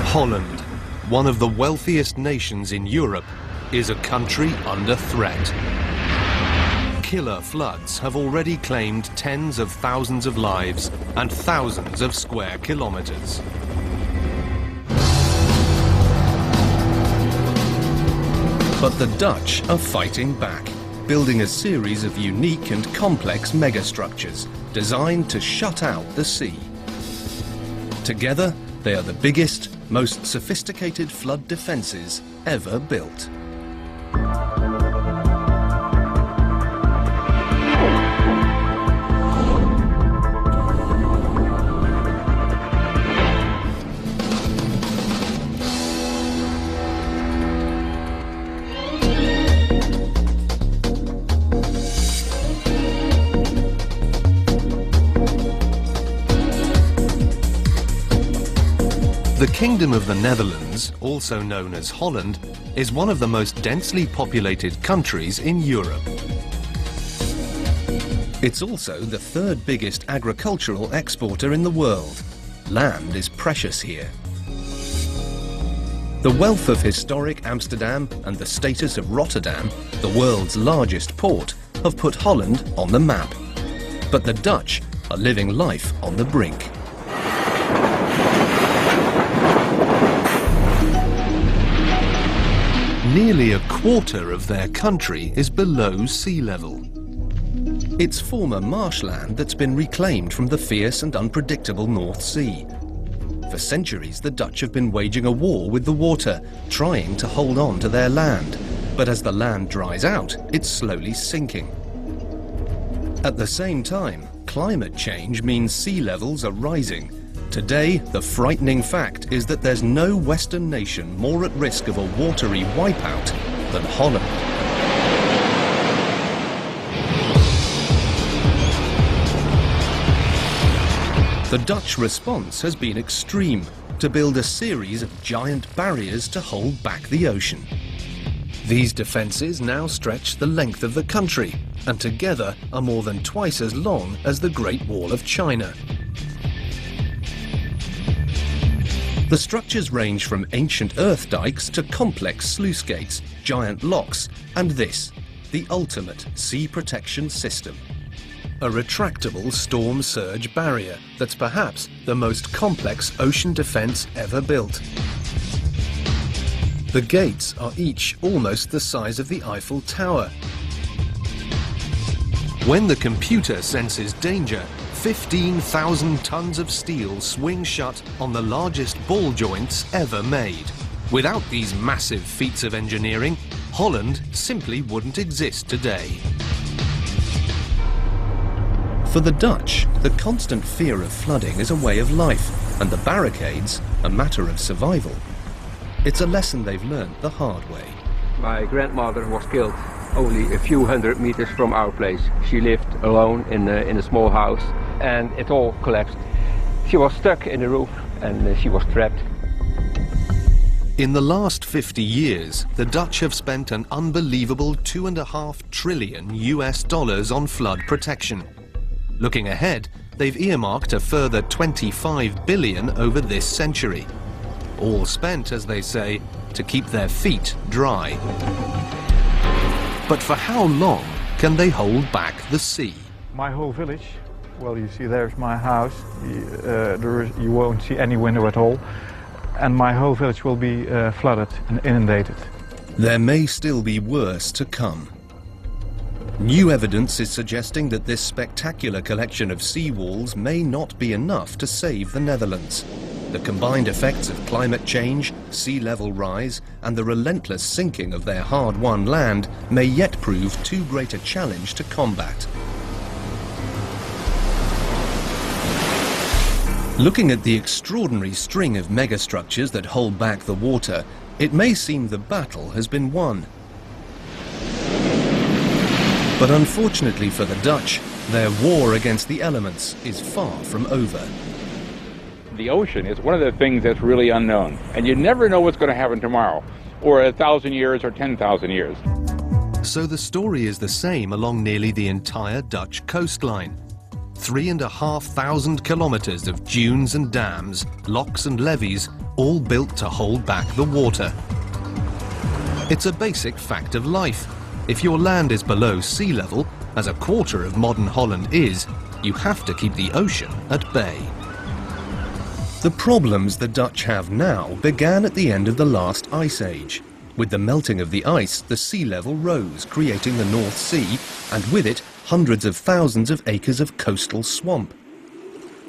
Holland, one of the wealthiest nations in Europe, is a country under threat. Killer floods have already claimed tens of thousands of lives and thousands of square kilometers. But the Dutch are fighting back, building a series of unique and complex megastructures designed to shut out the sea. Together, they are the biggest, most sophisticated flood defences ever built. The Kingdom of the Netherlands, also known as Holland, is one of the most densely populated countries in Europe. It's also the third biggest agricultural exporter in the world. Land is precious here. The wealth of historic Amsterdam and the status of Rotterdam, the world's largest port, have put Holland on the map. But the Dutch are living life on the brink. Nearly a quarter of their country is below sea level. It's former marshland that's been reclaimed from the fierce and unpredictable North Sea. For centuries, the Dutch have been waging a war with the water, trying to hold on to their land. But as the land dries out, it's slowly sinking. At the same time, climate change means sea levels are rising. Today, the frightening fact is that there's no Western nation more at risk of a watery wipeout than Holland. The Dutch response has been extreme, to build a series of giant barriers to hold back the ocean. These defences now stretch the length of the country, and together are more than twice as long as the Great Wall of China. The structures range from ancient earth dikes to complex sluice gates, giant locks, and this, the ultimate sea protection system. A retractable storm surge barrier that's perhaps the most complex ocean defence ever built. The gates are each almost the size of the Eiffel Tower. When the computer senses danger, 15,000 tons of steel swing shut on the largest ball joints ever made. Without these massive feats of engineering, Holland simply wouldn't exist today. For the Dutch, the constant fear of flooding is a way of life, and the barricades a matter of survival. It's a lesson they've learned the hard way. My grandmother was killed only a few hundred meters from our place. She lived alone in a small house, and it all collapsed. She was stuck in the roof and she was trapped. In the last 50 years, the Dutch have spent an unbelievable $2.5 trillion on flood protection. Looking ahead, they've earmarked a further 25 billion over this century. All spent, as they say, to keep their feet dry. But for how long can they hold back the sea? My whole village, well, you see there's my house, you won't see any window at all, and my whole village will be flooded and inundated. There may still be worse to come. New evidence is suggesting that this spectacular collection of seawalls may not be enough to save the Netherlands. The combined effects of climate change, sea level rise, and the relentless sinking of their hard-won land may yet prove too great a challenge to combat. Looking at the extraordinary string of megastructures that hold back the water, it may seem the battle has been won. But unfortunately for the Dutch, their war against the elements is far from over. The ocean is one of the things that's really unknown, and you never know what's going to happen tomorrow, or 1,000 years, or 10,000 years. So the story is the same along nearly the entire Dutch coastline. 3,500 kilometers of dunes and dams, locks and levees, all built to hold back the water. It's a basic fact of life. If your land is below sea level, as a quarter of modern Holland is, you have to keep the ocean at bay. The problems the Dutch have now began at the end of the last ice age. With the melting of the ice, the sea level rose, creating the North Sea, and with it, hundreds of thousands of acres of coastal swamp.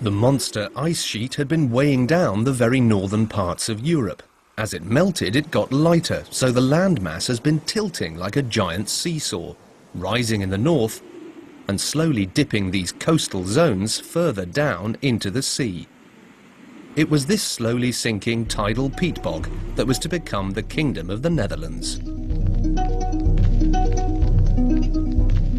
The monster ice sheet had been weighing down the very northern parts of Europe. As it melted, it got lighter, so the landmass has been tilting like a giant seesaw, rising in the north and slowly dipping these coastal zones further down into the sea. It was this slowly sinking tidal peat bog that was to become the Kingdom of the Netherlands.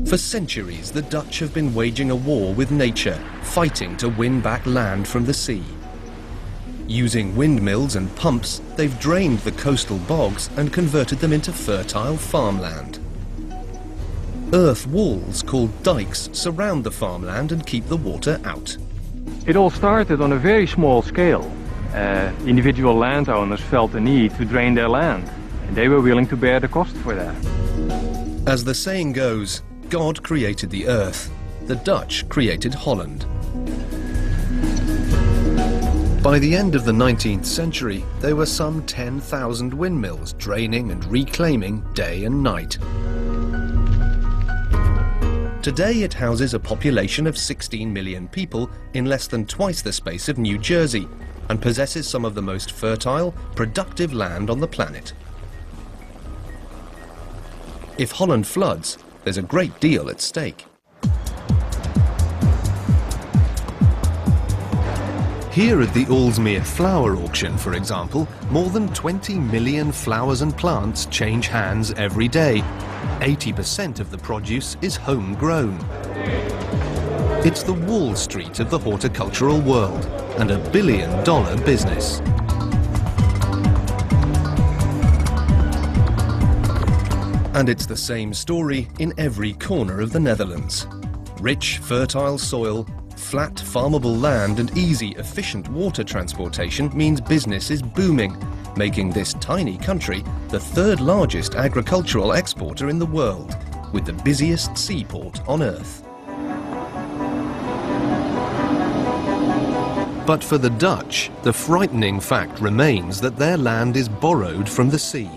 For centuries, the Dutch have been waging a war with nature, fighting to win back land from the sea. Using windmills and pumps, they've drained the coastal bogs and converted them into fertile farmland. Earth walls, called dikes, surround the farmland and keep the water out. It all started on a very small scale. Individual landowners felt the need to drain their land, and they were willing to bear the cost for that. As the saying goes, God created the earth, the Dutch created Holland. By the end of the 19th century, there were some 10,000 windmills draining and reclaiming day and night. Today it houses a population of 16 million people in less than twice the space of New Jersey and possesses some of the most fertile, productive land on the planet. If Holland floods, there's a great deal at stake. Here at the Aalsmeer flower auction, for example, more than 20 million flowers and plants change hands every day. 80% of the produce is homegrown. It's the Wall Street of the horticultural world and a billion-dollar business. And it's the same story in every corner of the Netherlands. Rich, fertile soil, flat, farmable land and easy, efficient water transportation means business is booming, making this tiny country the third largest agricultural exporter in the world, with the busiest seaport on Earth. But for the Dutch, the frightening fact remains that their land is borrowed from the sea.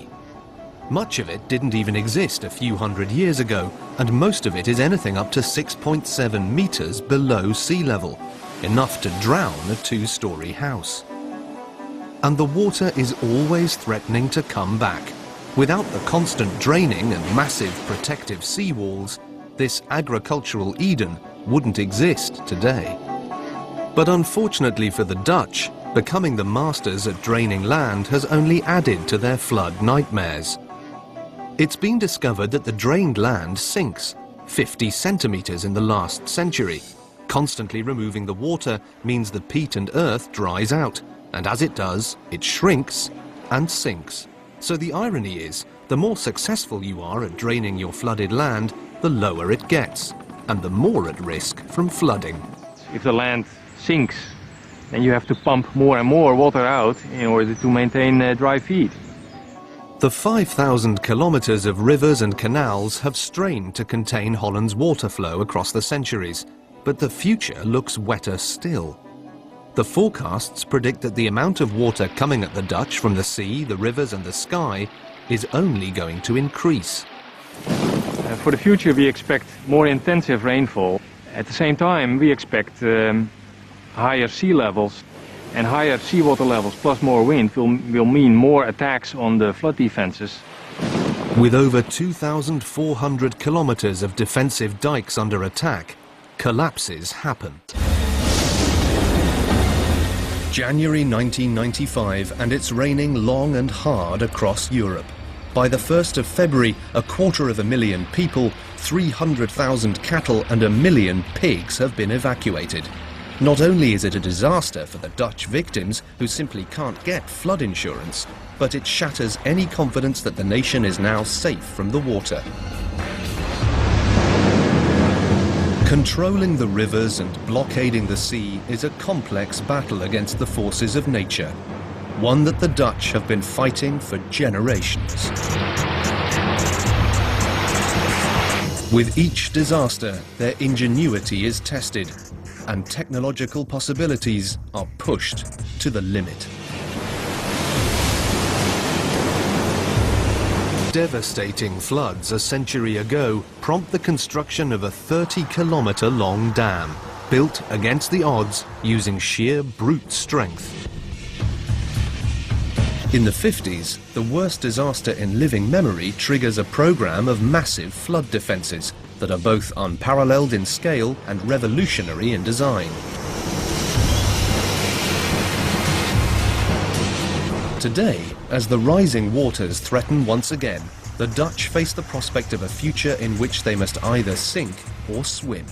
Much of it didn't even exist a few hundred years ago, and most of it is anything up to 6.7 meters below sea level, enough to drown a two-story house. And the water is always threatening to come back. Without the constant draining and massive protective seawalls, this agricultural Eden wouldn't exist today. But unfortunately for the Dutch, becoming the masters at draining land has only added to their flood nightmares. It's been discovered that the drained land sinks 50 centimeters in the last century. Constantly removing the water means the peat and earth dries out, and as it does, it shrinks and sinks. So the irony is, the more successful you are at draining your flooded land, the lower it gets, and the more at risk from flooding. If the land sinks, then you have to pump more and more water out in order to maintain dry feed. The 5,000 kilometers of rivers and canals have strained to contain Holland's water flow across the centuries, but the future looks wetter still. The forecasts predict that the amount of water coming at the Dutch from the sea, the rivers and the sky is only going to increase. For the future we expect more intensive rainfall. At the same time we expect higher sea levels. And higher seawater levels plus more wind will mean more attacks on the flood defenses. With over 2,400 kilometers of defensive dikes under attack, collapses happen. January 1995, and it's raining long and hard across Europe. By the 1st of February, 250,000 people, 300,000 cattle and 1 million pigs have been evacuated. Not only is it a disaster for the Dutch victims, who simply can't get flood insurance, but it shatters any confidence that the nation is now safe from the water. Controlling the rivers and blockading the sea is a complex battle against the forces of nature, one that the Dutch have been fighting for generations. With each disaster, their ingenuity is tested, and technological possibilities are pushed to the limit. Devastating floods a century ago prompt the construction of a 30-kilometre-long dam, built against the odds using sheer brute strength. In the 50s, the worst disaster in living memory triggers a program of massive flood defences that are both unparalleled in scale and revolutionary in design. Today, as the rising waters threaten once again, the Dutch face the prospect of a future in which they must either sink or swim.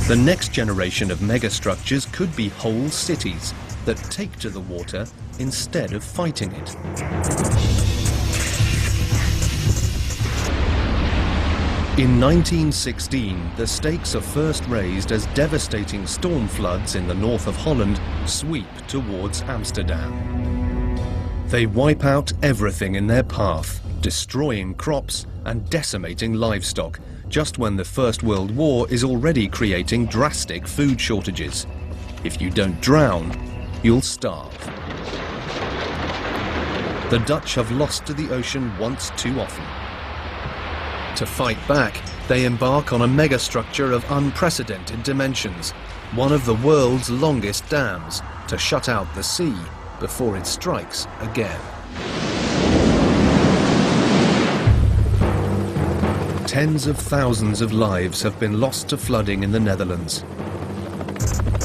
The next generation of megastructures could be whole cities that take to the water instead of fighting it. In 1916, the stakes are first raised as devastating storm floods in the north of Holland sweep towards Amsterdam. They wipe out everything in their path, destroying crops and decimating livestock, just when the First World War is already creating drastic food shortages. If you don't drown, you'll starve. The Dutch have lost to the ocean once too often. To fight back, they embark on a megastructure of unprecedented dimensions, one of the world's longest dams, to shut out the sea before it strikes again. Tens of thousands of lives have been lost to flooding in the Netherlands.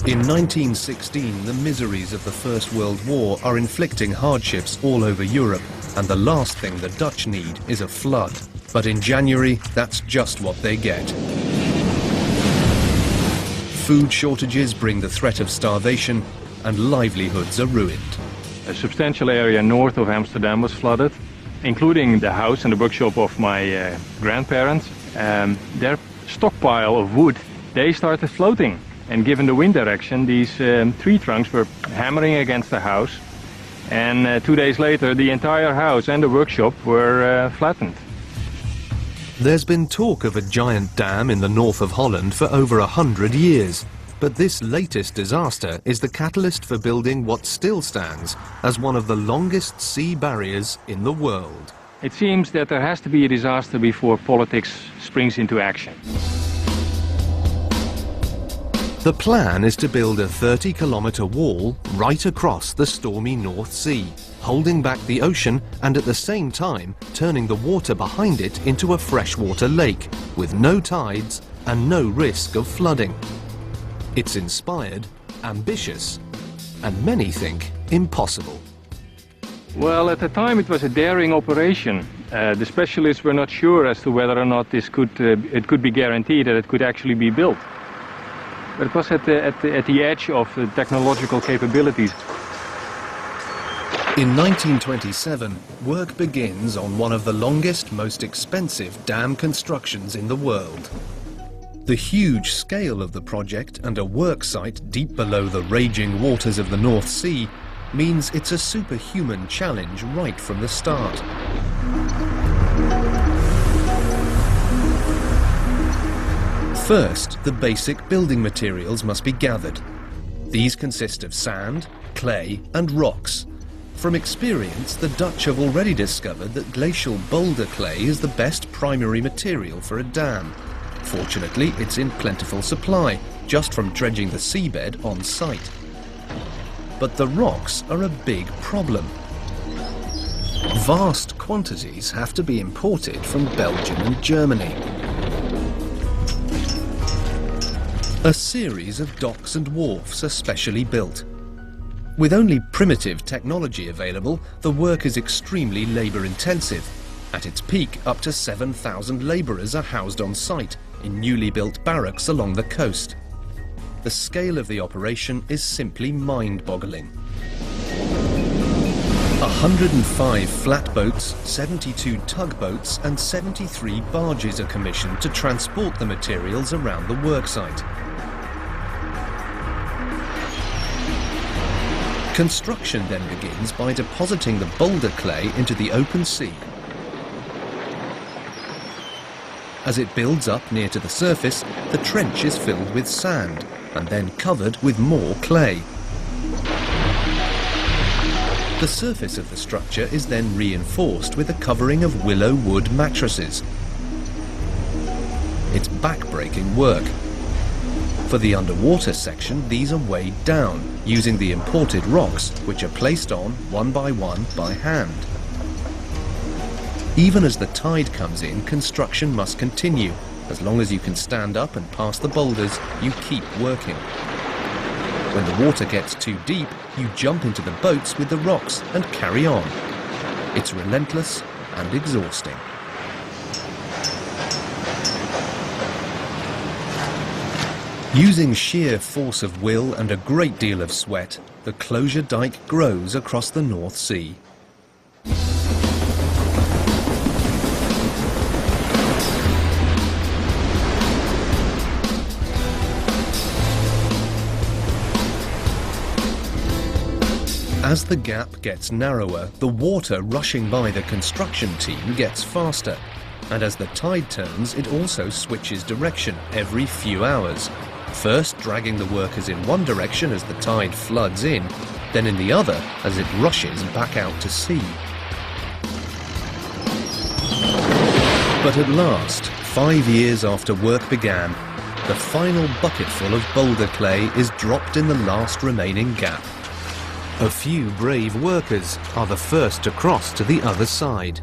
In 1916, the miseries of the First World War are inflicting hardships all over Europe, and the last thing the Dutch need is a flood. But in January, that's just what they get. Food shortages bring the threat of starvation, and livelihoods are ruined. A substantial area north of Amsterdam was flooded, including the house and the workshop of my grandparents. Their stockpile of wood, they started floating. And given the wind direction, these tree trunks were hammering against the house. And 2 days later, the entire house and the workshop were flattened. There's been talk of a giant dam in the north of Holland for over 100 years. But this latest disaster is the catalyst for building what still stands as one of the longest sea barriers in the world. It seems that there has to be a disaster before politics springs into action. The plan is to build a 30-kilometre wall right across the stormy North Sea, holding back the ocean and at the same time turning the water behind it into a freshwater lake with no tides and no risk of flooding. It's inspired, ambitious, and many think impossible. Well, at the time it was a daring operation. The specialists were not sure as to whether or not it could be guaranteed that it could actually be built. But it was at the edge of the technological capabilities. In 1927, work begins on one of the longest, most expensive dam constructions in the world. The huge scale of the project and a work site deep below the raging waters of the North Sea means it's a superhuman challenge right from the start. First, the basic building materials must be gathered. These consist of sand, clay, and rocks. From experience, the Dutch have already discovered that glacial boulder clay is the best primary material for a dam. Fortunately, it's in plentiful supply, just from dredging the seabed on site. But the rocks are a big problem. Vast quantities have to be imported from Belgium and Germany. A series of docks and wharfs are specially built. With only primitive technology available, the work is extremely labour-intensive. At its peak, up to 7,000 labourers are housed on site in newly built barracks along the coast. The scale of the operation is simply mind-boggling. 105 flatboats, 72 tugboats and 73 barges are commissioned to transport the materials around the worksite. Construction then begins by depositing the boulder clay into the open sea. As it builds up near to the surface, the trench is filled with sand and then covered with more clay. The surface of the structure is then reinforced with a covering of willow wood mattresses. It's back-breaking work. For the underwater section, these are weighed down using the imported rocks, which are placed on one by hand. Even as the tide comes in, construction must continue. As long as you can stand up and pass the boulders, you keep working. When the water gets too deep, you jump into the boats with the rocks and carry on. It's relentless and exhausting. Using sheer force of will and a great deal of sweat, the closure dike grows across the North Sea. As the gap gets narrower, the water rushing by the construction team gets faster. And as the tide turns, it also switches direction every few hours. First dragging the workers in one direction as the tide floods in, then in the other as it rushes back out to sea. But at last, 5 years after work began, the final bucketful of boulder clay is dropped in the last remaining gap. A few brave workers are the first to cross to the other side.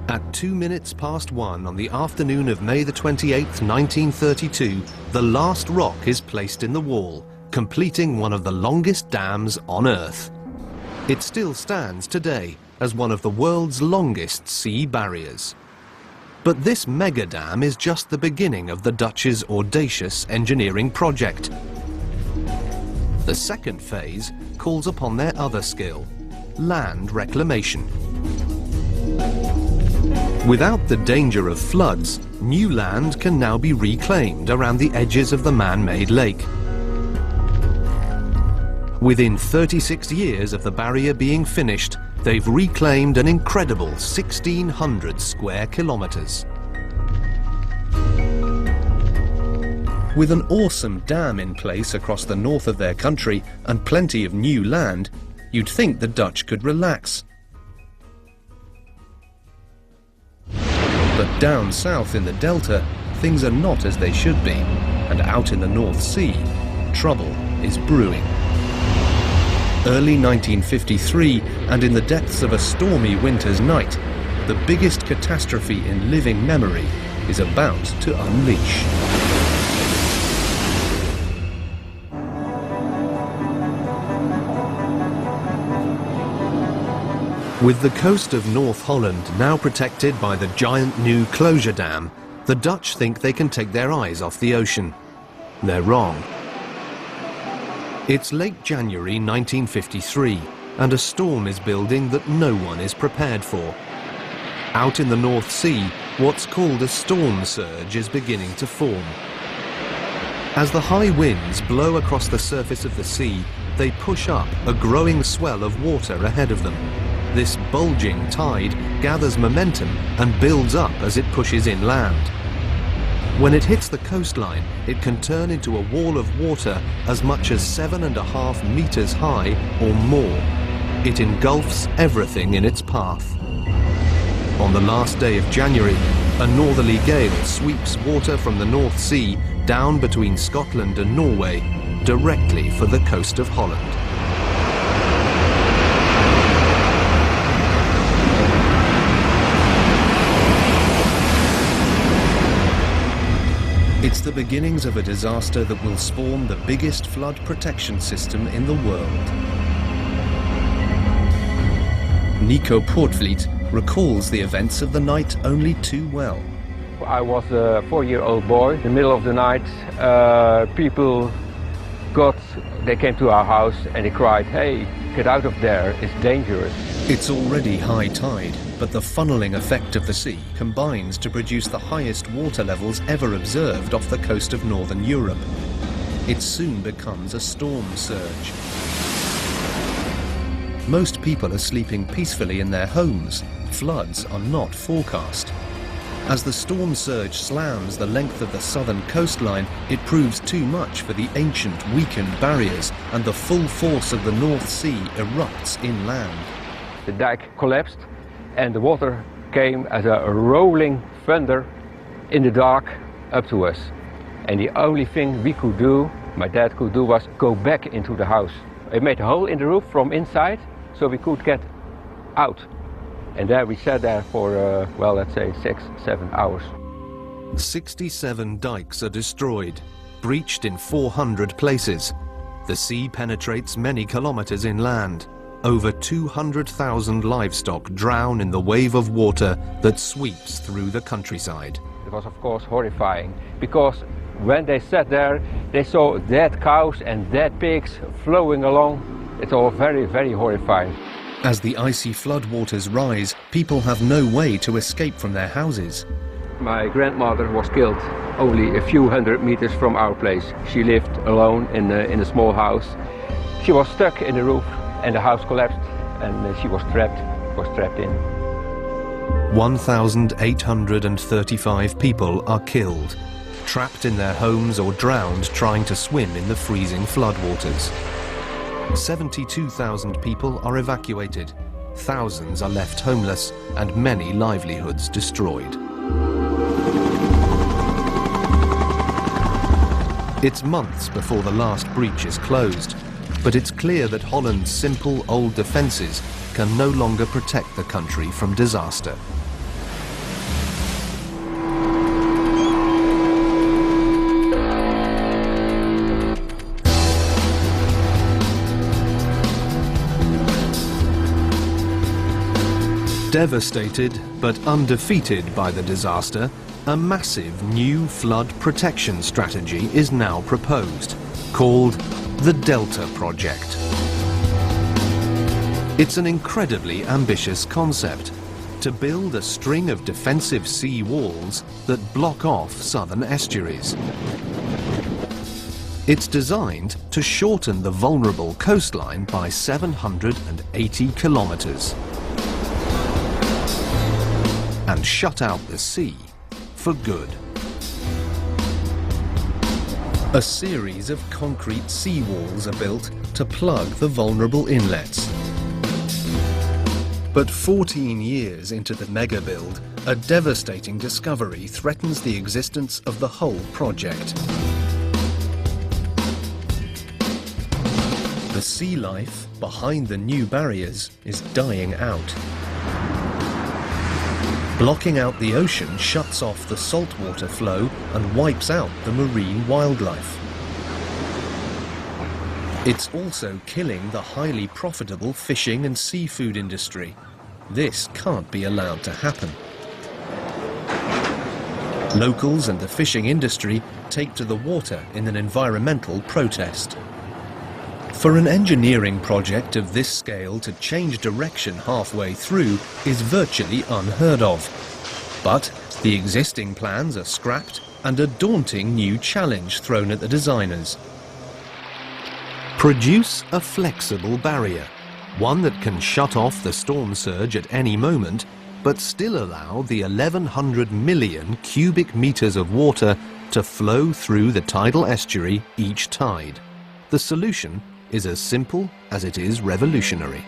At 1:02 on the afternoon of May the 28th, 1932, the last rock is placed in the wall, completing one of the longest dams on Earth. It still stands today as one of the world's longest sea barriers. But this mega dam is just the beginning of the Dutch's audacious engineering project. The second phase calls upon their other skill, land reclamation. Without the danger of floods, new land can now be reclaimed around the edges of the man-made lake. Within 36 years of the barrier being finished, they've reclaimed an incredible 1,600 square kilometers. With an awesome dam in place across the north of their country and plenty of new land, you'd think the Dutch could relax. But down south in the delta, things are not as they should be, and out in the North Sea, trouble is brewing. Early 1953, and in the depths of a stormy winter's night, the biggest catastrophe in living memory is about to unleash. With the coast of North Holland now protected by the giant new closure dam, the Dutch think they can take their eyes off the ocean. They're wrong. It's late January 1953, and a storm is building that no one is prepared for. Out in the North Sea, what's called a storm surge is beginning to form. As the high winds blow across the surface of the sea, they push up a growing swell of water ahead of them. This bulging tide gathers momentum and builds up as it pushes inland. When it hits the coastline, it can turn into a wall of water as much as 7.5 meters high or more. It engulfs everything in its path. On the last day of January, a northerly gale sweeps water from the North Sea down between Scotland and Norway, directly for the coast of Holland. It's the beginnings of a disaster that will spawn the biggest flood protection system in the world. Nico Poortvliet recalls the events of the night only too well. I was a 4-year-old boy. In the middle of the night, people came to our house and they cried, "Hey, get out of there is dangerous. It's already high tide, but the funneling effect of the sea combines to produce the highest water levels ever observed off the coast of northern Europe. It soon becomes a storm surge. Most people are sleeping peacefully in their homes. Floods are not forecast. As the storm surge slams the length of the southern coastline, it proves too much for the ancient, weakened barriers, and the full force of the North Sea erupts inland. The dike collapsed and the water came as a rolling thunder in the dark up to us. And the only thing we could do, my dad could do, was go back into the house. It made a hole in the roof from inside so we could get out. And there we sat there for, well, let's say 6-7 hours. 67 dikes are destroyed, breached in 400 places. The sea penetrates many kilometers inland. Over 200,000 livestock drown in the wave of water that sweeps through the countryside. It was, of course, horrifying, because when they sat there, they saw dead cows and dead pigs flowing along. It's all very, very horrifying. As the icy floodwaters rise, people have no way to escape from their houses. My grandmother was killed only a few hundred meters from our place. She lived alone in a small house. She was stuck in the roof and the house collapsed and she was trapped in. 1,835 people are killed, trapped in their homes or drowned trying to swim in the freezing floodwaters. 72,000 people are evacuated, thousands are left homeless, and many livelihoods destroyed. It's months before the last breach is closed, but it's clear that Holland's simple old defences can no longer protect the country from disaster. Devastated but undefeated by the disaster, a massive new flood protection strategy is now proposed, called the Delta Project. It's an incredibly ambitious concept, to build a string of defensive sea walls that block off southern estuaries. It's designed to shorten the vulnerable coastline by 780 kilometers. And shut out the sea for good. A series of concrete seawalls are built to plug the vulnerable inlets. But 14 years into the mega build, a devastating discovery threatens the existence of the whole project. The sea life behind the new barriers is dying out. Blocking out the ocean shuts off the saltwater flow and wipes out the marine wildlife. It's also killing the highly profitable fishing and seafood industry. This can't be allowed to happen. Locals and the fishing industry take to the water in an environmental protest. For an engineering project of this scale to change direction halfway through is virtually unheard of. But the existing plans are scrapped and a daunting new challenge thrown at the designers. Produce a flexible barrier, one that can shut off the storm surge at any moment, but still allow the 1,100 million cubic meters of water to flow through the tidal estuary each tide. The solution is as simple as it is revolutionary.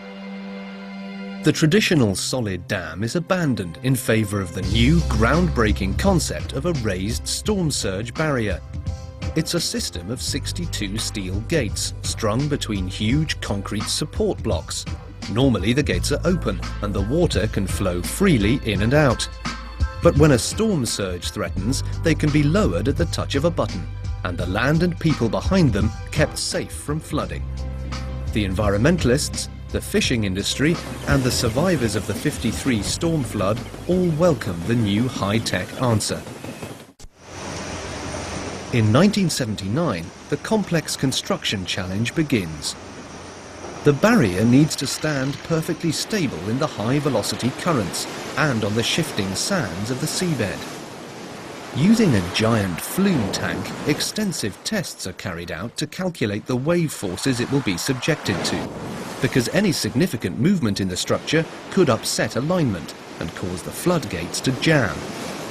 The traditional solid dam is abandoned in favour of the new groundbreaking concept of a raised storm surge barrier. It's a system of 62 steel gates strung between huge concrete support blocks. Normally the gates are open and the water can flow freely in and out. But when a storm surge threatens, they can be lowered at the touch of a button, and the land and people behind them kept safe from flooding. The environmentalists, the fishing industry, and the survivors of the '53 storm flood all welcome the new high-tech answer. In 1979, the complex construction challenge begins. The barrier needs to stand perfectly stable in the high-velocity currents and on the shifting sands of the seabed. Using a giant flume tank, extensive tests are carried out to calculate the wave forces it will be subjected to, because any significant movement in the structure could upset alignment and cause the floodgates to jam,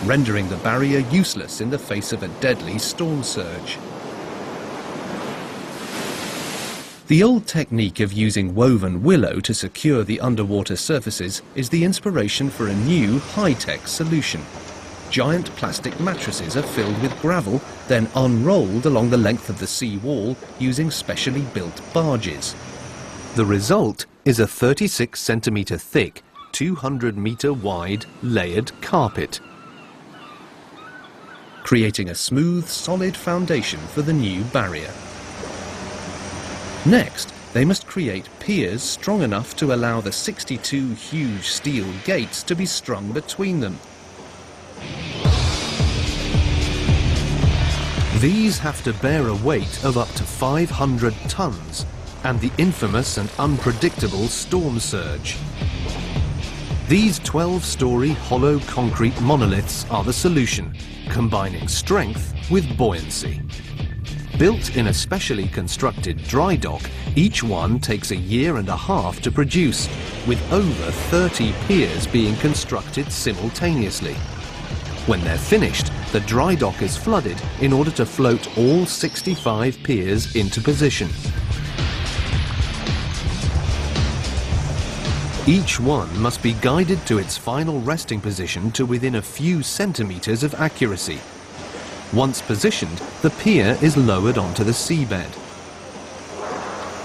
rendering the barrier useless in the face of a deadly storm surge. The old technique of using woven willow to secure the underwater surfaces is the inspiration for a new high-tech solution. Giant plastic mattresses are filled with gravel, then unrolled along the length of the sea wall using specially built barges. The result is a 36 centimetre thick, 200 metre wide layered carpet, creating a smooth, solid foundation for the new barrier. Next, they must create piers strong enough to allow the 62 huge steel gates to be strung between them. These have to bear a weight of up to 500 tons and the infamous and unpredictable storm surge. These 12-storey hollow concrete monoliths are the solution, combining strength with buoyancy. Built in a specially constructed dry dock, each one takes a year and a half to produce, with over 30 piers being constructed simultaneously. When they're finished, the dry dock is flooded in order to float all 65 piers into position. Each one must be guided to its final resting position to within a few centimetres of accuracy. Once positioned, the pier is lowered onto the seabed.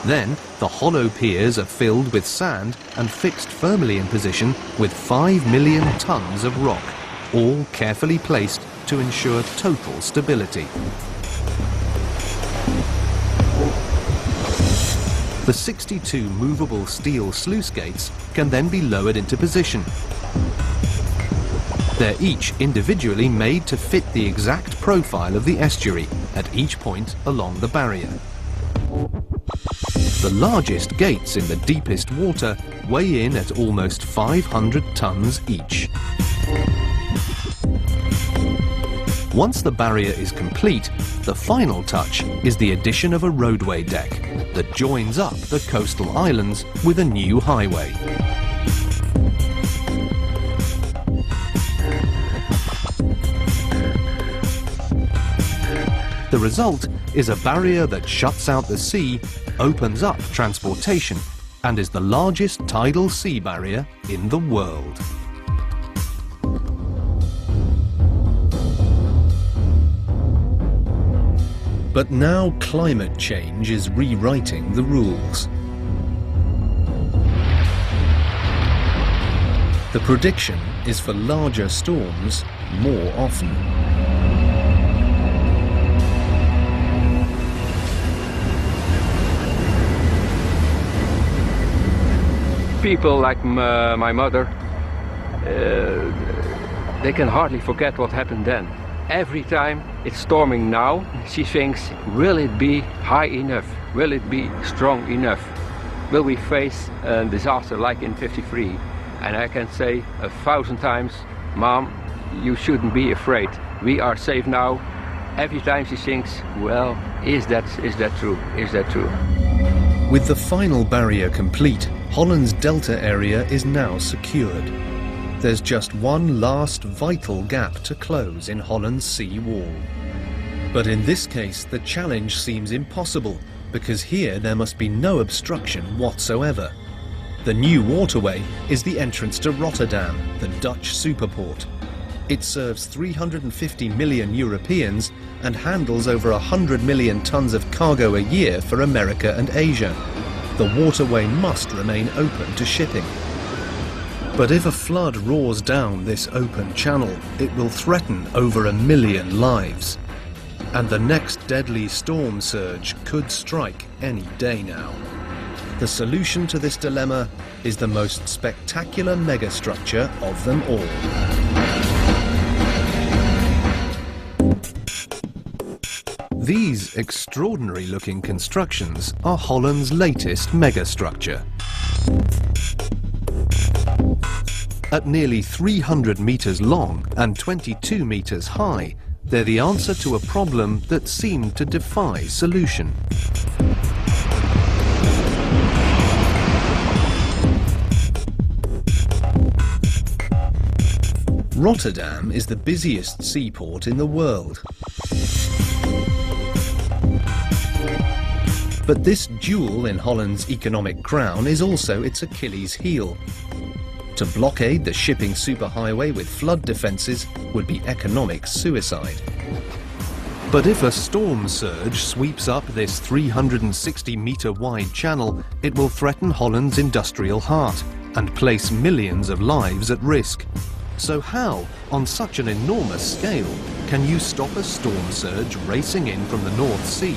Then, the hollow piers are filled with sand and fixed firmly in position with 5 million tons of rock, all carefully placed to ensure total stability. The 62 movable steel sluice gates can then be lowered into position. They're each individually made to fit the exact profile of the estuary at each point along the barrier. The largest gates in the deepest water weigh in at almost 500 tons each. Once the barrier is complete, the final touch is the addition of a roadway deck that joins up the coastal islands with a new highway. The result is a barrier that shuts out the sea, opens up transportation, and is the largest tidal sea barrier in the world. But now climate change is rewriting the rules. The prediction is for larger storms more often. People like my mother, they can hardly forget what happened then. Every time it's storming now, she thinks, will it be high enough? Will it be strong enough? Will we face a disaster like in '53? And I can say 1,000 times, Mom, you shouldn't be afraid. We are safe now. Every time she thinks, well, is that true? Is that true? With the final barrier complete, Holland's delta area is now secured. There's just one last vital gap to close in Holland's sea wall. But in this case, the challenge seems impossible, because here there must be no obstruction whatsoever. The new waterway is the entrance to Rotterdam, the Dutch superport. It serves 350 million Europeans and handles over 100 million tons of cargo a year for America and Asia. The waterway must remain open to shipping. But if a flood roars down this open channel, it will threaten over 1 million lives. And the next deadly storm surge could strike any day now. The solution to this dilemma is the most spectacular megastructure of them all. These extraordinary-looking constructions are Holland's latest megastructure. At nearly 300 meters long and 22 meters high, they're the answer to a problem that seemed to defy solution. Rotterdam is the busiest seaport in the world. But this jewel in Holland's economic crown is also its Achilles heel. To blockade the shipping superhighway with flood defences would be economic suicide. But if a storm surge sweeps up this 360-metre wide channel, it will threaten Holland's industrial heart and place millions of lives at risk. So how, on such an enormous scale, can you stop a storm surge racing in from the North Sea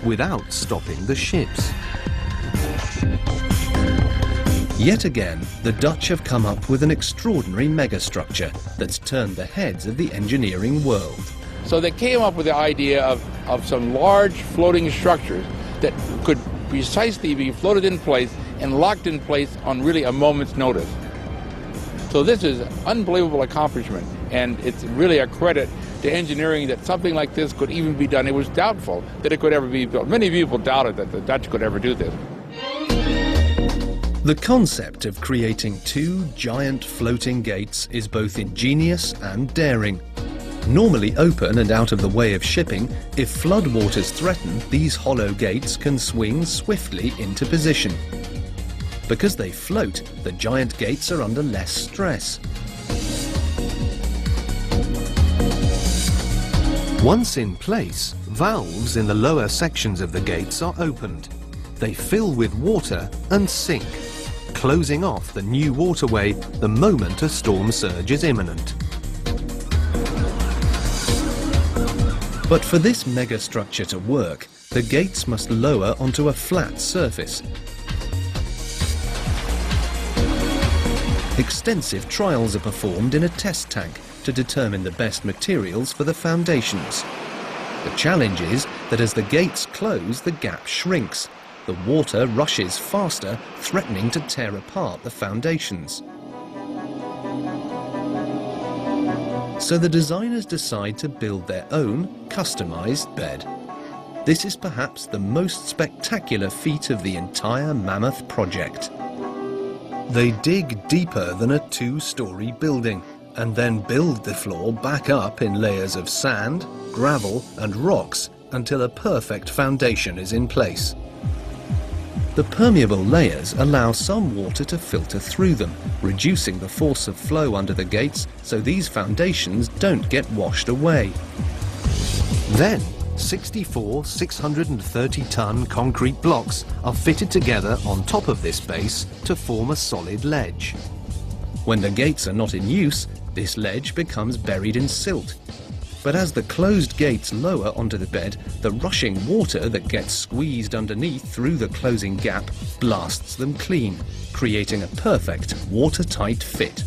without stopping the ships? Yet again, the Dutch have come up with an extraordinary megastructure that's turned the heads of the engineering world. So they came up with the idea of some large floating structures that could precisely be floated in place and locked in place on really a moment's notice. So this is an unbelievable accomplishment, and it's really a credit to engineering that something like this could even be done. It was doubtful that it could ever be built. Many people doubted that the Dutch could ever do this. The concept of creating two giant floating gates is both ingenious and daring. Normally open and out of the way of shipping, if floodwaters threaten, these hollow gates can swing swiftly into position. Because they float, the giant gates are under less stress. Once in place, valves in the lower sections of the gates are opened. They fill with water and sink, closing off the new waterway the moment a storm surge is imminent. But for this megastructure to work, the gates must lower onto a flat surface. Extensive trials are performed in a test tank to determine the best materials for the foundations. The challenge is that as the gates close, the gap shrinks. The water rushes faster, threatening to tear apart the foundations. So the designers decide to build their own customized bed. This is perhaps the most spectacular feat of the entire mammoth project. They dig deeper than a two-story building and then build the floor back up in layers of sand, gravel and rocks until a perfect foundation is in place. The permeable layers allow some water to filter through them, reducing the force of flow under the gates so these foundations don't get washed away. Then, 64 630-ton concrete blocks are fitted together on top of this base to form a solid ledge. When the gates are not in use, this ledge becomes buried in silt. But as the closed gates lower onto the bed, the rushing water that gets squeezed underneath through the closing gap blasts them clean, creating a perfect watertight fit.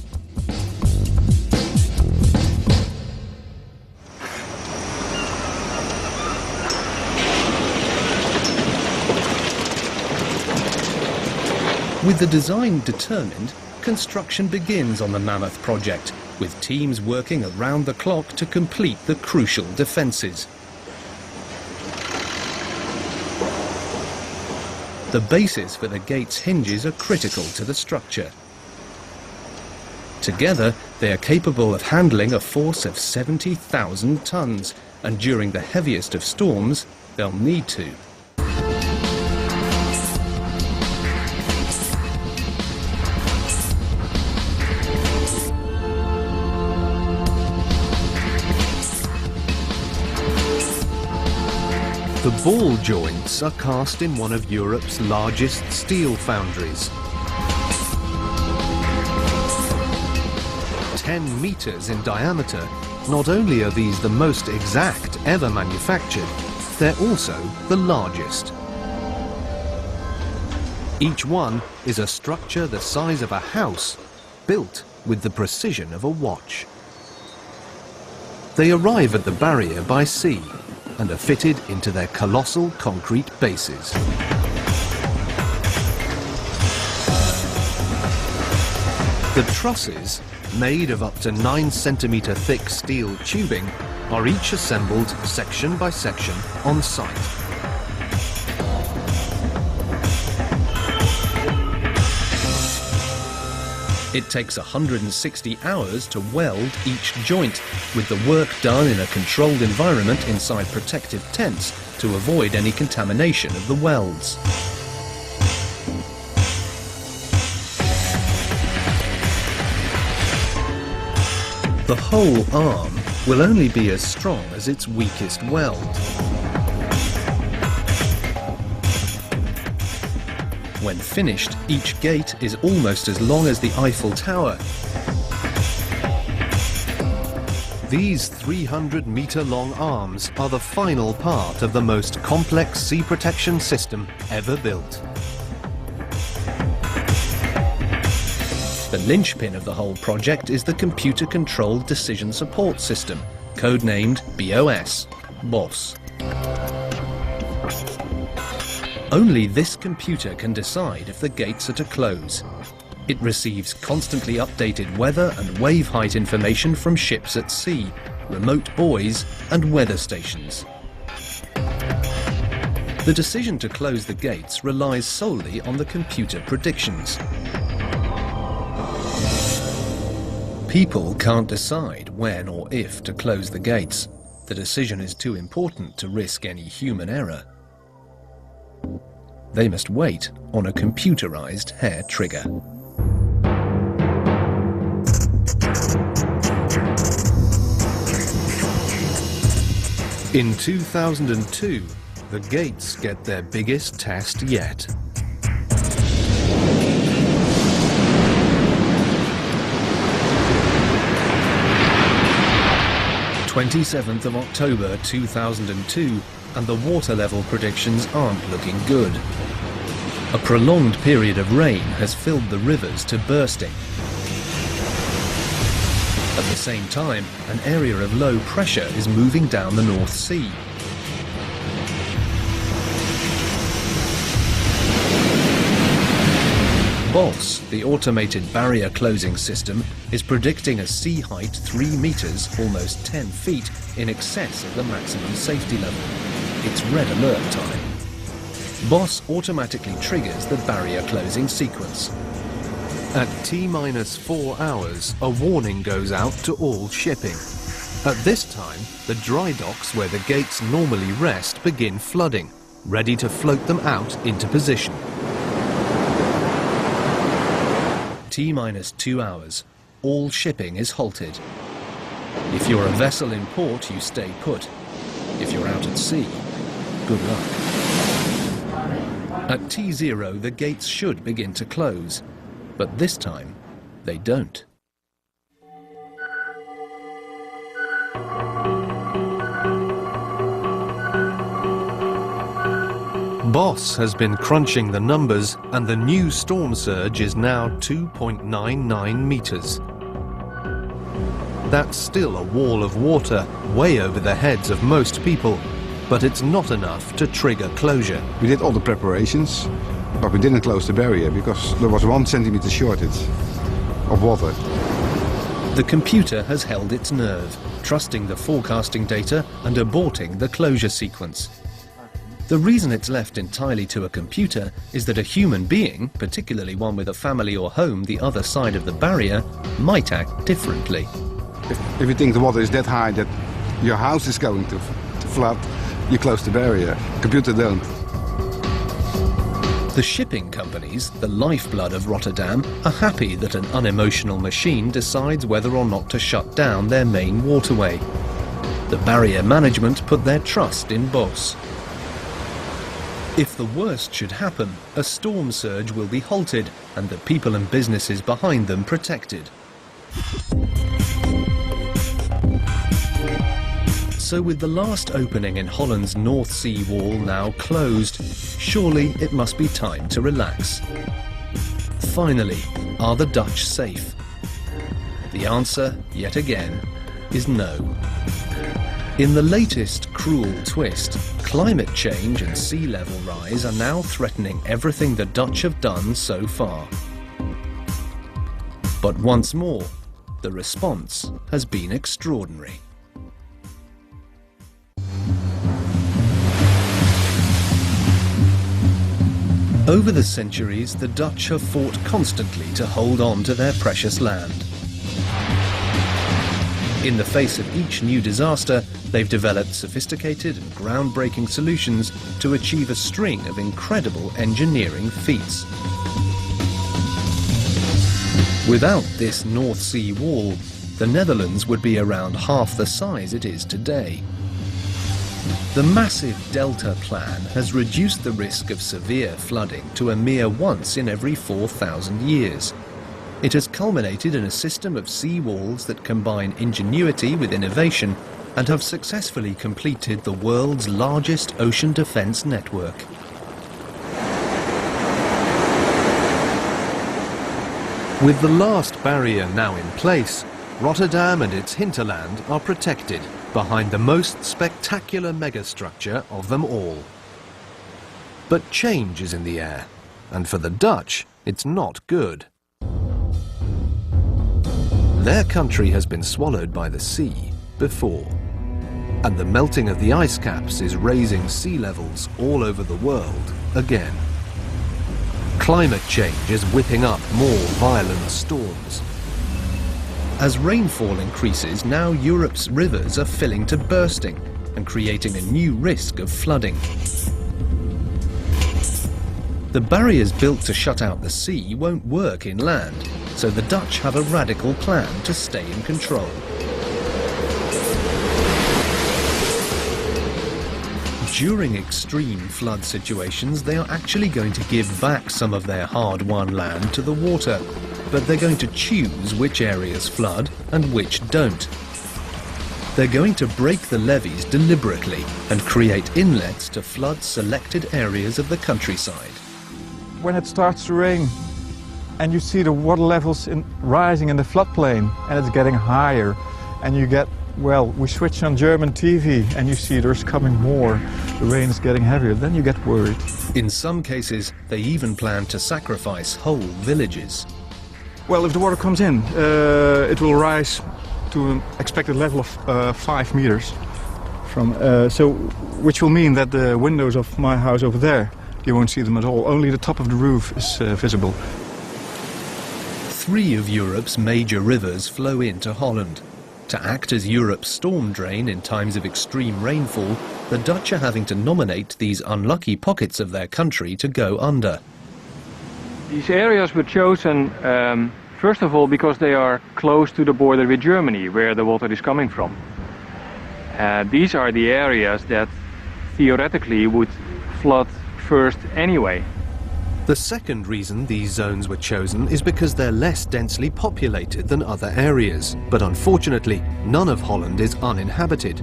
With the design determined, construction begins on the Mammoth project, with teams working around the clock to complete the crucial defences. The bases for the gate's hinges are critical to the structure. Together, they are capable of handling a force of 70,000 tons, and during the heaviest of storms, they'll need to. The ball joints are cast in one of Europe's largest steel foundries. 10 meters in diameter, not only are these the most exact ever manufactured, they're also the largest. Each one is a structure the size of a house, built with the precision of a watch. They arrive at the barrier by sea and are fitted into their colossal concrete bases. The trusses, made of up to 9 centimetre thick steel tubing, are each assembled section by section on site. It takes 160 hours to weld each joint, with the work done in a controlled environment inside protective tents to avoid any contamination of the welds. The whole arm will only be as strong as its weakest weld. When finished, each gate is almost as long as the Eiffel Tower. These 300-metre-long arms are the final part of the most complex sea protection system ever built. The linchpin of the whole project is the computer-controlled decision support system, codenamed BOS. Only this computer can decide if the gates are to close. It receives constantly updated weather and wave height information from ships at sea, remote buoys and weather stations. The decision to close the gates relies solely on the computer predictions. People can't decide when or if to close the gates. The decision is too important to risk any human error. They must wait on a computerized hair trigger. In 2002, the gates get their biggest test yet. 27th of October 2002, and the water level predictions aren't looking good. A prolonged period of rain has filled the rivers to bursting. At the same time, an area of low pressure is moving down the North Sea. BOS, the automated barrier closing system, is predicting a sea height 3 meters, almost 10 feet, in excess of the maximum safety level. It's red alert time. BOS automatically triggers the barrier closing sequence. At T-4 hours, a warning goes out to all shipping. At this time, the dry docks where the gates normally rest begin flooding, ready to float them out into position. T-2 hours, all shipping is halted. If you're a vessel in port, you stay put. If you're out at sea, good luck. At T0, the gates should begin to close, but this time, they don't. BOS has been crunching the numbers, and the new storm surge is now 2.99 meters. That's still a wall of water way over the heads of most people, but it's not enough to trigger closure. We did all the preparations, but we didn't close the barrier because there was 1 centimeter shortage of water. The computer has held its nerve, trusting the forecasting data and aborting the closure sequence. The reason it's left entirely to a computer is that a human being, particularly one with a family or home the other side of the barrier, might act differently. If you think the water is that high that your house is going to flood, you close the barrier. Computer don't. The shipping companies, the lifeblood of Rotterdam, are happy that an unemotional machine decides whether or not to shut down their main waterway. The barrier management put their trust in BOS. If the worst should happen, a storm surge will be halted and the people and businesses behind them protected. So with the last opening in Holland's North Sea wall now closed, surely it must be time to relax. Finally, are the Dutch safe? The answer, yet again, is no. In the latest cruel twist, climate change and sea level rise are now threatening everything the Dutch have done so far. But once more, the response has been extraordinary. Over the centuries, the Dutch have fought constantly to hold on to their precious land. In the face of each new disaster, they've developed sophisticated and groundbreaking solutions to achieve a string of incredible engineering feats. Without this North Sea wall, the Netherlands would be around half the size it is today. The massive Delta Plan has reduced the risk of severe flooding to a mere once in every 4,000 years. It has culminated in a system of sea walls that combine ingenuity with innovation and have successfully completed the world's largest ocean defence network. With the last barrier now in place, Rotterdam and its hinterland are protected behind the most spectacular megastructure of them all. But change is in the air, and for the Dutch, it's not good. Their country has been swallowed by the sea before, and the melting of the ice caps is raising sea levels all over the world again. Climate change is whipping up more violent storms. As rainfall increases, now Europe's rivers are filling to bursting and creating a new risk of flooding. The barriers built to shut out the sea won't work inland, so the Dutch have a radical plan to stay in control. During extreme flood situations, they are actually going to give back some of their hard-won land to the water, but they're going to choose which areas flood and which don't. They're going to break the levees deliberately and create inlets to flood selected areas of the countryside. When it starts to rain and you see the water levels rising in the floodplain and it's getting higher, and you get, well, we switch on German TV and you see there's coming more, the rain is getting heavier, then you get worried. In some cases, they even plan to sacrifice whole villages. Well, if the water comes in, it will rise to an expected level of 5 meters, which will mean that the windows of my house over there, you won't see them at all. Only the top of the roof is visible. 3 of Europe's major rivers flow into Holland. To act as Europe's storm drain in times of extreme rainfall, the Dutch are having to nominate these unlucky pockets of their country to go under. These areas were chosen, first of all, because they are close to the border with Germany, where the water is coming from. These are the areas that theoretically would flood first anyway. The second reason these zones were chosen is because they're less densely populated than other areas, but unfortunately, none of Holland is uninhabited.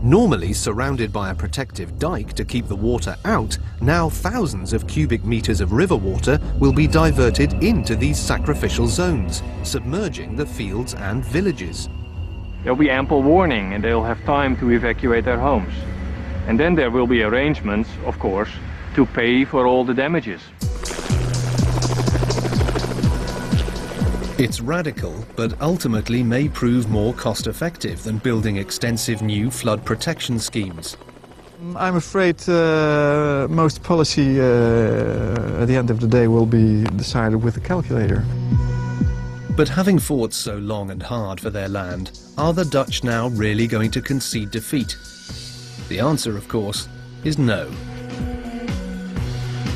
Normally surrounded by a protective dike to keep the water out, now thousands of cubic meters of river water will be diverted into these sacrificial zones, submerging the fields and villages. There'll be ample warning and they'll have time to evacuate their homes. And then there will be arrangements, of course, to pay for all the damages. It's radical, but ultimately may prove more cost-effective than building extensive new flood protection schemes. I'm afraid most policy at the end of the day will be decided with a calculator. But having fought so long and hard for their land, are the Dutch now really going to concede defeat? The answer, of course, is no.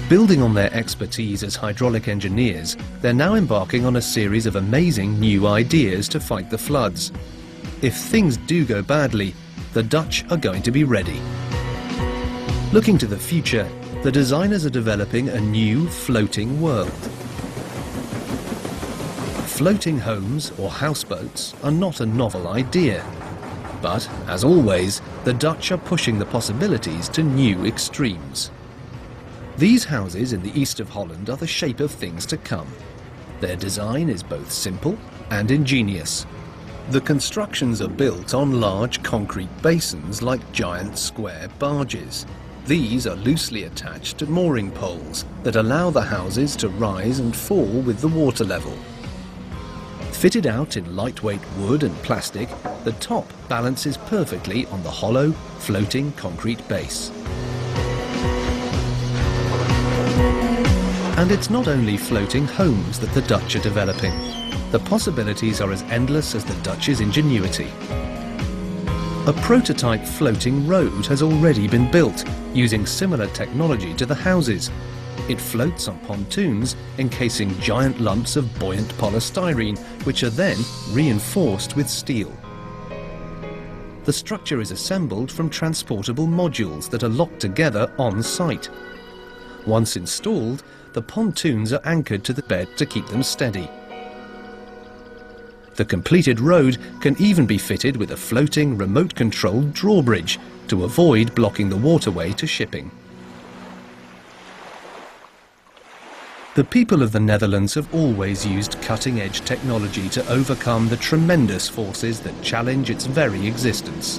Building on their expertise as hydraulic engineers, they're now embarking on a series of amazing new ideas to fight the floods. If things do go badly, the Dutch are going to be ready. Looking to the future, the designers are developing a new floating world. Floating homes or houseboats are not a novel idea. But, as always, the Dutch are pushing the possibilities to new extremes. These houses in the east of Holland are the shape of things to come. Their design is both simple and ingenious. The constructions are built on large concrete basins like giant square barges. These are loosely attached to mooring poles that allow the houses to rise and fall with the water level. Fitted out in lightweight wood and plastic, the top balances perfectly on the hollow, floating concrete base. And it's not only floating homes that the Dutch are developing. The possibilities are as endless as the Dutch's ingenuity. A prototype floating road has already been built, using similar technology to the houses. It floats on pontoons, encasing giant lumps of buoyant polystyrene, which are then reinforced with steel. The structure is assembled from transportable modules that are locked together on site. Once installed, the pontoons are anchored to the bed to keep them steady. The completed road can even be fitted with a floating remote-controlled drawbridge to avoid blocking the waterway to shipping. The people of the Netherlands have always used cutting-edge technology to overcome the tremendous forces that challenge its very existence.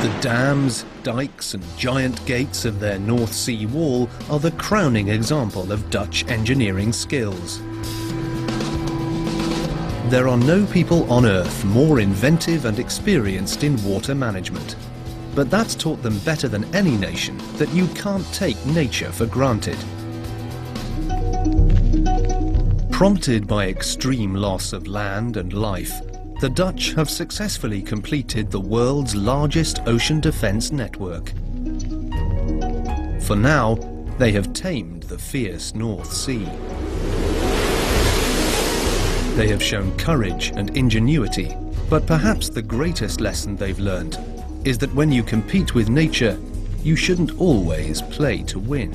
The dams, dikes and giant gates of their North Sea wall are the crowning example of Dutch engineering skills. There are no people on Earth more inventive and experienced in water management. But that's taught them better than any nation that you can't take nature for granted. Prompted by extreme loss of land and life, the Dutch have successfully completed the world's largest ocean defence network. For now, they have tamed the fierce North Sea. They have shown courage and ingenuity, but perhaps the greatest lesson they've learned is that when you compete with nature, you shouldn't always play to win.